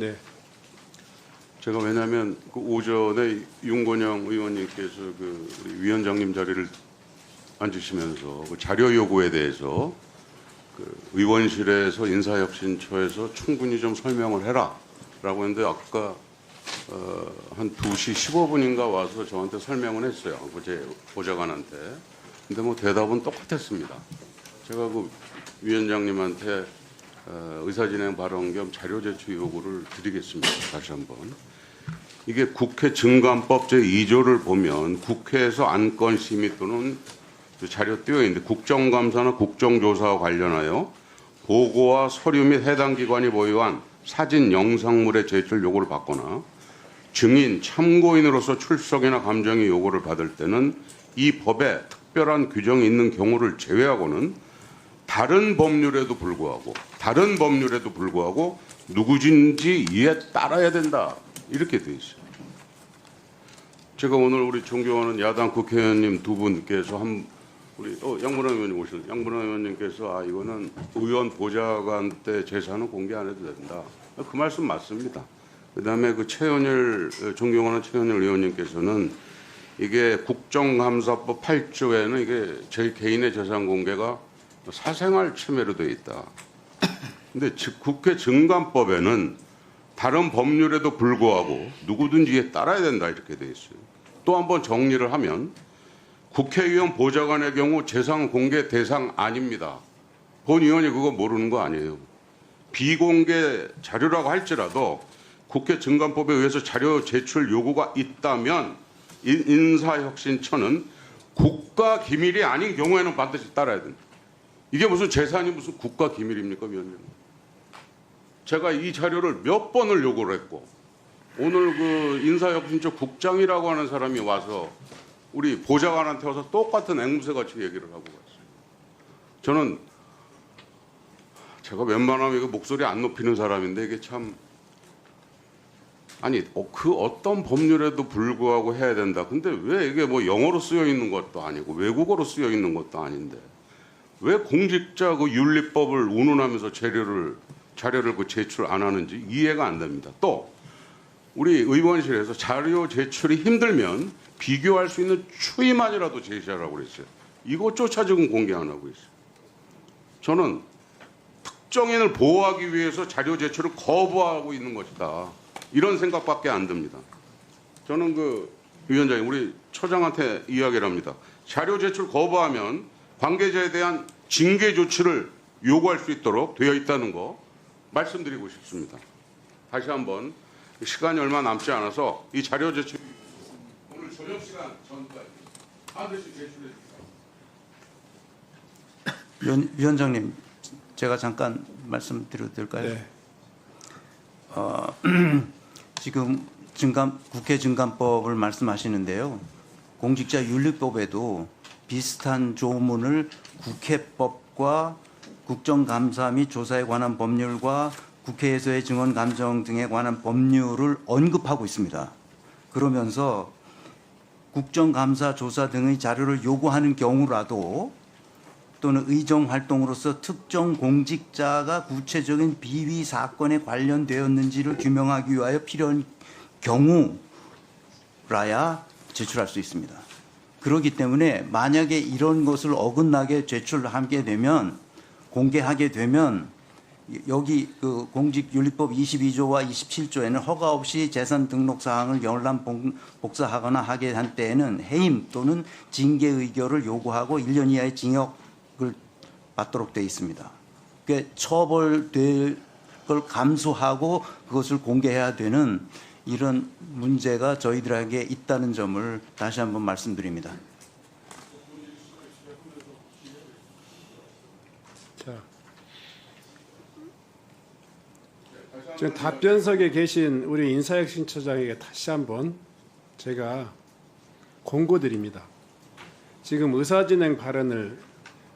네. 제가 왜냐하면 그 오전에 윤건영 의원님께서 우리 위원장님 자리를 앉으시면서 그 자료 요구에 대해서 그 의원실에서 인사혁신처에서 충분히 좀 설명을 해라라고 했는데 아까 한 2시 15분인가 와서 저한테 설명을 했어요. 제 보좌관한테. 근데 뭐 대답은 똑같았습니다. 제가 그 위원장님한테 의사진행 발언 겸 자료 제출 요구를 드리겠습니다. 다시 한번. 이게 국회 증감법 제2조를 보면 국회에서 안건 심의 또는 자료 띄어 있는데 국정감사나 국정조사와 관련하여 보고와 서류 및 해당 기관이 보유한 사진 영상물의 제출 요구를 받거나 증인, 참고인으로서 출석이나 감정의 요구를 받을 때는 이 법에 특별한 규정이 있는 경우를 제외하고는 다른 법률에도 불구하고 누구든지 이에 따라야 된다. 이렇게 돼 있어요. 제가 오늘 우리 존경하는 야당 국회의원님 두 분께서 우리 양분환 의원님 오셨는데 양분환 의원님께서 이거는 의원 보좌관 때 재산은 공개 안 해도 된다. 그 말씀 맞습니다. 그다음에 그 존경하는 최현일 의원님께서는 이게 국정감사법 8조에는 이게 제 개인의 재산 공개가 사생활 침해로 되어 있다. 근데 국회 증감법에는 다른 법률에도 불구하고 누구든지에 따라야 된다 이렇게 되어 있어요. 또 한번 정리를 하면 국회의원 보좌관의 경우 재산 공개 대상 아닙니다. 본 의원이 그거 모르는 거 아니에요. 비공개 자료라고 할지라도 국회 증감법에 의해서 자료 제출 요구가 있다면 인사혁신처는 국가 기밀이 아닌 경우에는 반드시 따라야 된다. 이게 무슨 재산이 무슨 국가 기밀입니까, 위원님? 제가 이 자료를 몇 번을 요구를 했고 오늘 그 인사혁신처 국장이라고 하는 사람이 와서 우리 보좌관한테 와서 똑같은 앵무새 같이 얘기를 하고 갔어요. 저는 제가 웬만하면 이거 목소리 안 높이는 사람인데 이게 참 아니 그 어떤 법률에도 불구하고 해야 된다. 근데 왜 이게 뭐 영어로 쓰여 있는 것도 아니고 외국어로 쓰여 있는 것도 아닌데 왜 공직자 그 윤리법을 운운하면서 자료를 그 제출 안 하는지 이해가 안 됩니다. 또 우리 의원실에서 자료 제출이 힘들면 비교할 수 있는 추이만이라도 제시하라고 그랬어요. 이것조차 지금 공개 안 하고 있어요. 저는 특정인을 보호하기 위해서 자료 제출을 거부하고 있는 것이다. 이런 생각밖에 안 듭니다. 저는 그 위원장님 우리 처장한테 이야기를 합니다. 자료 제출 거부하면 관계자에 대한 징계 조치를 요구할 수 있도록 되어 있다는 거 말씀드리고 싶습니다. 다시 한번 시간이 얼마 남지 않아서 이 자료 제출 오늘 저녁 시간 전까지 반드시 제출해 주십시오. 위원장님, 제가 잠깐 말씀드려도 될까요? 네. 지금 국회 증감법을 말씀하시는데요. 공직자 윤리법에도 비슷한 조문을 국회법과 국정감사 및 조사에 관한 법률과 국회에서의 증언 감정 등에 관한 법률을 언급하고 있습니다. 그러면서 국정감사 조사 등의 자료를 요구하는 경우라도 또는 의정 활동으로서 특정 공직자가 구체적인 비위 사건에 관련되었는지를 규명하기 위하여 필요한 경우라야 제출할 수 있습니다. 그렇기 때문에 만약에 이런 것을 어긋나게 제출하게 되면 공개하게 되면 여기 그 공직윤리법 22조와 27조에는 허가 없이 재산 등록 사항을 열람 복사하거나 하게 한 때에는 해임 또는 징계 의결을 요구하고 1년 이하의 징역을 받도록 되어 있습니다. 그러니까 처벌될 걸 감수하고 그것을 공개해야 되는 이런 문제가 저희들에게 있다는 점을 다시 한번 말씀드립니다. 자, 지금 답변석에 계신 우리 인사혁신처장에게 다시 한번 제가 공고드립니다. 지금 의사진행 발언을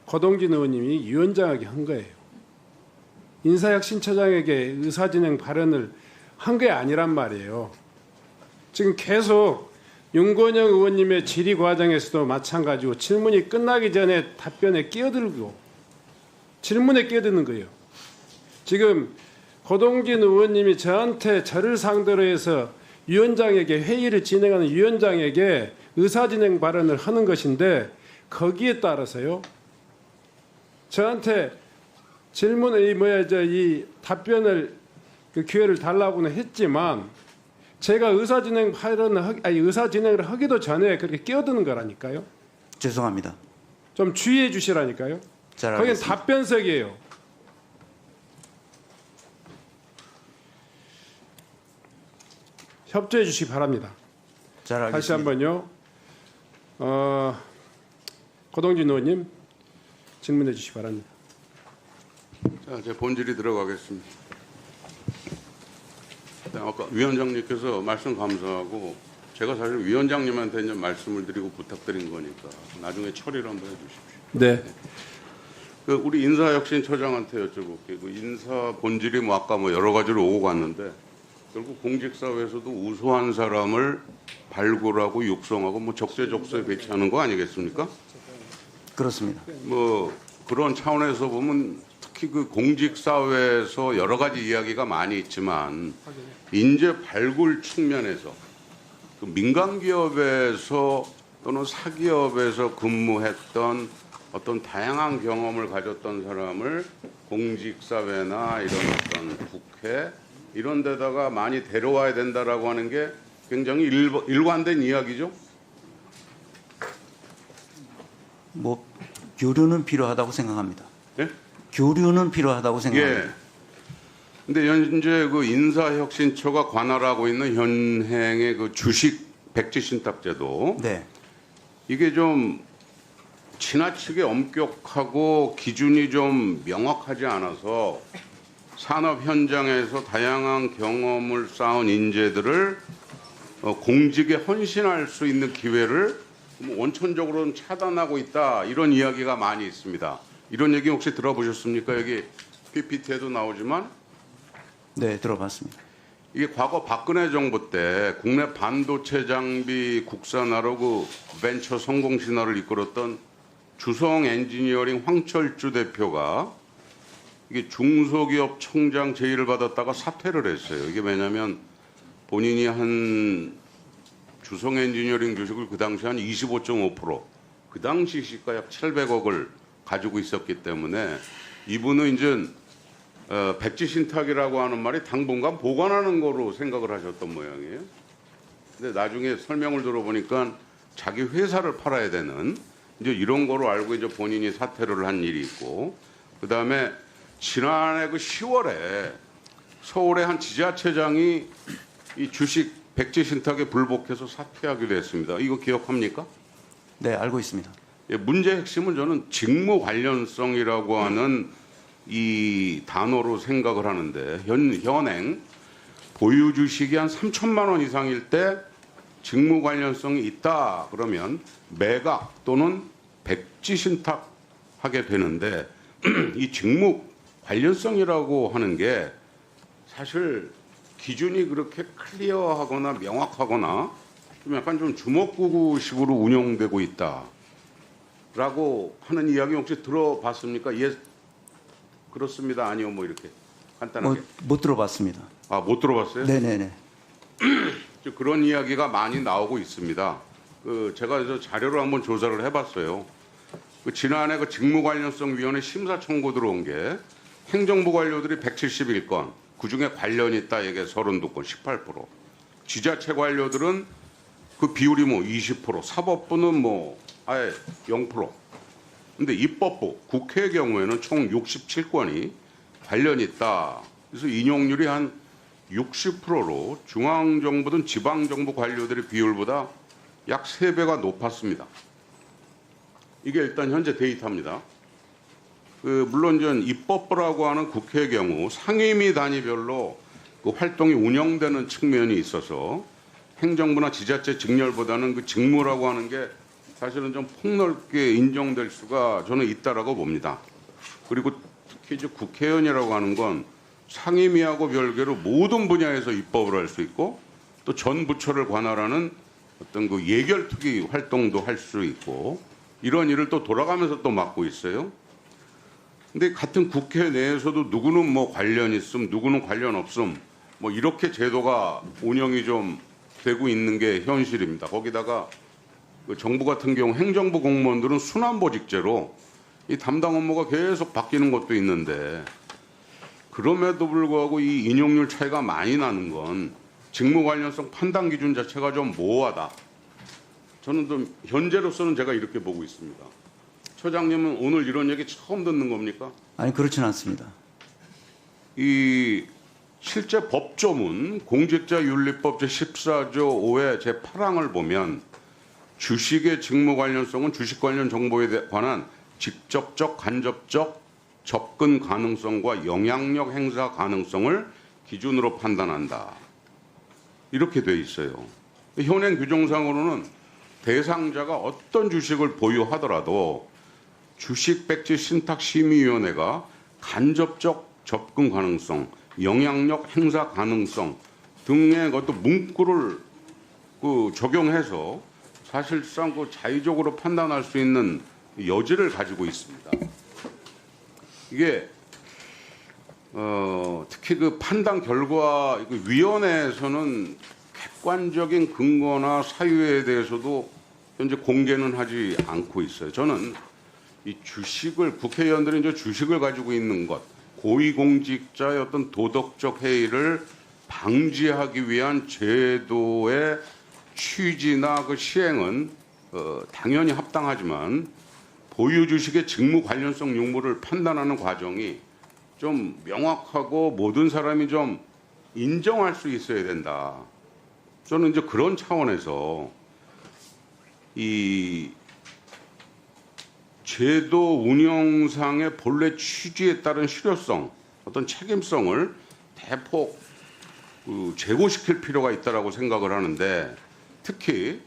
거동진 의원님이 위원장에게 한 거예요. 인사혁신처장에게 의사진행 발언을 한 게 아니란 말이에요. 지금 계속 윤건영 의원님의 질의 과정에서도 마찬가지고 질문이 끝나기 전에 답변에 끼어들고 질문에 끼어드는 거예요. 지금 고동진 의원님이 저를 상대로 해서 위원장에게 회의를 진행하는 위원장에게 의사진행 발언을 하는 것인데 거기에 따라서요. 저한테 이 답변을 그 기회를 달라고는 했지만 제가 의사진행을 하기도 전에 그렇게 끼어드는 거라니까요. 죄송합니다. 좀 주의해 주시라니까요. 잘 거긴 알겠습니다. 답변석이에요. 협조해 주시기 바랍니다. 잘 알겠습니다. 다시 한번요. 고동진 의원님 질문해 주시기 바랍니다. 자, 제 본질이 들어가겠습니다. 아까 위원장님께서 말씀 감사하고 제가 사실 위원장님한테 이제 말씀을 드리고 부탁드린 거니까 나중에 처리를 한번 해주십시오. 네. 그 우리 인사혁신처장한테 여쭤볼게요. 그 인사 본질이 뭐 아까 뭐 여러 가지로 오고 갔는데 결국 공직사회에서도 우수한 사람을 발굴하고 육성하고 뭐 적재적소에 배치하는 거 아니겠습니까? 그렇습니다. 뭐 그런 차원에서 보면 특히 그 공직사회에서 여러 가지 이야기가 많이 있지만 인재 발굴 측면에서 그 민간기업에서 또는 사기업에서 근무했던 어떤 다양한 경험을 가졌던 사람을 공직사회나 이런 어떤 국회 이런 데다가 많이 데려와야 된다라고 하는 게 굉장히 일관된 이야기죠. 뭐 교류는 필요하다고 생각합니다. 예? 교류는 필요하다고 생각합니다. 예. 근데 현재 그 인사혁신처가 관할하고 있는 현행의 그 주식 백지신탁제도 네. 이게 좀 지나치게 엄격하고 기준이 좀 명확하지 않아서 산업 현장에서 다양한 경험을 쌓은 인재들을 공직에 헌신할 수 있는 기회를 원천적으로는 차단하고 있다 이런 이야기가 많이 있습니다. 이런 얘기 혹시 들어보셨습니까? 여기 PPT에도 나오지만 네, 들어봤습니다. 이게 과거 박근혜 정부 때 국내 반도체 장비 국산화로 그 벤처 성공 신화를 이끌었던 주성 엔지니어링 황철주 대표가 이게 중소기업 청장 제의를 받았다가 사퇴를 했어요. 이게 왜냐하면 본인이 한 주성 엔지니어링 주식을 그 당시 한 25.5%그 당시 시가 약 700억을 가지고 있었기 때문에 이분은 이제 백지신탁이라고 하는 말이 당분간 보관하는 거로 생각을 하셨던 모양이에요. 근데 나중에 설명을 들어보니까 자기 회사를 팔아야 되는 이제 이런 거로 알고 이제 본인이 사퇴를 한 일이 있고, 그 다음에 지난해 그 10월에 서울의 한 지자체장이 이 주식 백지신탁에 불복해서 사퇴하기로 했습니다. 이거 기억합니까? 네, 알고 있습니다. 예, 문제 핵심은 저는 직무 관련성이라고 하는 이 단어로 생각을 하는데 현행 보유 주식이 한 3천만 원 이상일 때 직무 관련성이 있다 그러면 매각 또는 백지신탁 하게 되는데 이 직무 관련성이라고 하는 게 사실 기준이 그렇게 클리어하거나 명확하거나 좀 약간 좀 주먹구구식으로 운영되고 있다라고 하는 이야기 혹시 들어봤습니까? 예, 그렇습니다. 아니요, 뭐 이렇게 간단하게. 못 들어봤습니다. 아, 못 들어봤어요? 네네네. 그런 이야기가 많이 나오고 있습니다. 제가 그래서 자료를 한번 조사를 해봤어요. 지난해 그 직무관련성위원회 심사 청구 들어온 게 행정부 관료들이 171건, 그 중에 관련이 있다 이게 32건, 18%. 지자체 관료들은 그 비율이 뭐 20%, 사법부는 뭐 아예 0%. 근데 입법부, 국회의 경우에는 총 67건이 관련이 있다. 그래서 인용률이 한 60%로 중앙정부든 지방정부 관료들의 비율보다 약 3배가 높았습니다. 이게 일단 현재 데이터입니다. 물론 전 입법부라고 하는 국회의 경우 상임위 단위별로 그 활동이 운영되는 측면이 있어서 행정부나 지자체 직렬보다는 그 직무라고 하는 게 사실은 좀 폭넓게 인정될 수가 저는 있다라고 봅니다. 그리고 특히 이제 국회의원이라고 하는 건 상임위하고 별개로 모든 분야에서 입법을 할 수 있고 또 전 부처를 관할하는 어떤 그 예결특위 활동도 할 수 있고 이런 일을 또 돌아가면서 또 맡고 있어요. 근데 같은 국회 내에서도 누구는 뭐 관련 있음, 누구는 관련 없음, 뭐 이렇게 제도가 운영이 좀 되고 있는 게 현실입니다. 거기다가 그 정부 같은 경우 행정부 공무원들은 순환보직제로 이 담당 업무가 계속 바뀌는 것도 있는데, 그럼에도 불구하고 이 인용률 차이가 많이 나는 건 직무 관련성 판단 기준 자체가 좀 모호하다. 저는 좀 현재로서는 제가 이렇게 보고 있습니다. 처장님은 오늘 이런 얘기 처음 듣는 겁니까? 아니 그렇지는 않습니다. 이 실제 법조문 공직자윤리법 제14조 5의 제8항을 보면 주식의 직무 관련성은 주식 관련 정보에 관한 직접적, 간접적 접근 가능성과 영향력 행사 가능성을 기준으로 판단한다. 이렇게 돼 있어요. 현행 규정상으로는 대상자가 어떤 주식을 보유하더라도 주식백지신탁심의위원회가 간접적 접근 가능성, 영향력 행사 가능성 등의 어떤 문구를 적용해서 사실상 자의적으로 판단할 수 있는 여지를 가지고 있습니다. 이게 특히 그 판단 결과 위원회에서는 객관적인 근거나 사유에 대해서도 현재 공개는 하지 않고 있어요. 저는 이 주식을 국회의원들이 이제 주식을 가지고 있는 것, 고위공직자의 어떤 도덕적 해이를 방지하기 위한 제도의 취지나 그 시행은 당연히 합당하지만 보유 주식의 직무 관련성 유무를 판단하는 과정이 좀 명확하고 모든 사람이 좀 인정할 수 있어야 된다. 저는 이제 그런 차원에서 이 제도 운영상의 본래 취지에 따른 실효성, 어떤 책임성을 대폭 제고시킬 필요가 있다라고 생각을 하는데, 특히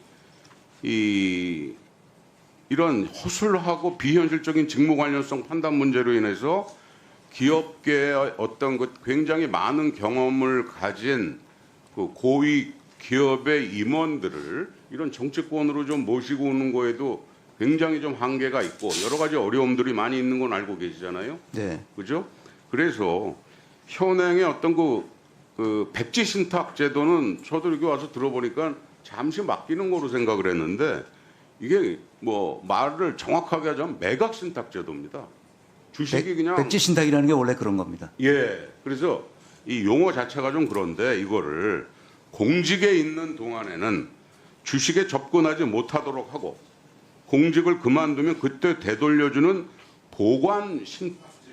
이런 허술하고 비현실적인 직무 관련성 판단 문제로 인해서 기업계의 어떤 굉장히 많은 경험을 가진 그 고위 기업의 임원들을 이런 정치권으로 좀 모시고 오는 거에도 굉장히 좀 한계가 있고 여러 가지 어려움들이 많이 있는 건 알고 계시잖아요. 네. 그죠? 그래서 현행의 어떤 그 백지 신탁 제도는 저도 여기 와서 들어보니까 잠시 맡기는 거로 생각을 했는데, 이게 뭐 말을 정확하게 하자면 매각 신탁 제도입니다. 주식이 그냥 백지 신탁이라는 게 원래 그런 겁니다. 예. 그래서 이 용어 자체가 좀 그런데 이거를 공직에 있는 동안에는 주식에 접근하지 못하도록 하고 공직을 그만두면 그때 되돌려주는 보관 신탁제,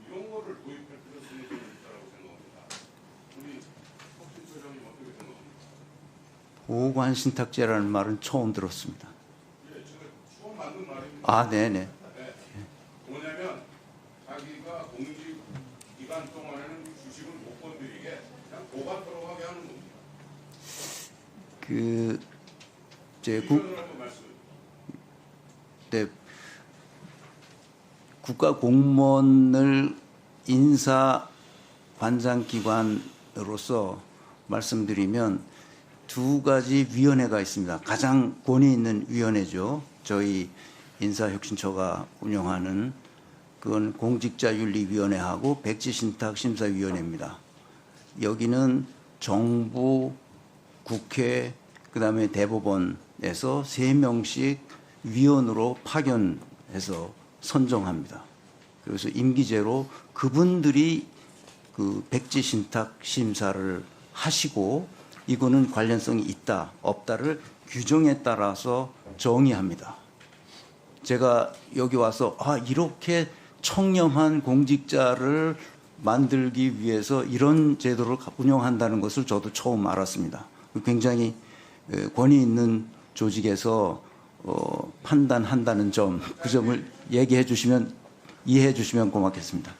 이런 거를 도입할 필요성이 좀 있다고 생각합니다. 우리 혁신 소장님 어떻게 생각합니까? 보관 신탁제라는 말은 처음 들었습니다. 예, 제가 처음 만든 말입니다. 아, 네네. 네. 뭐냐면 자기가 공직 기간 동안에는 주식을 못 건드리게 그냥 보관토록 하게 하는 겁니다. 이전을 한번 말씀. 네, 국가 공무원을 인사 관장기관으로서 말씀드리면 두 가지 위원회가 있습니다. 가장 권위 있는 위원회죠. 저희 인사혁신처가 운영하는 그건 공직자윤리위원회하고 백지신탁심사위원회입니다. 여기는 정부, 국회, 그다음에 대법원에서 3명씩 위원으로 파견해서 선정합니다. 그래서 임기제로 그분들이 그 백지신탁 심사를 하시고 이거는 관련성이 있다, 없다를 규정에 따라서 정의합니다. 제가 여기 와서 이렇게 청렴한 공직자를 만들기 위해서 이런 제도를 운영한다는 것을 저도 처음 알았습니다. 굉장히 권위 있는 조직에서 판단한다는 점, 그 점을 얘기해 주시면, 이해해 주시면 고맙겠습니다.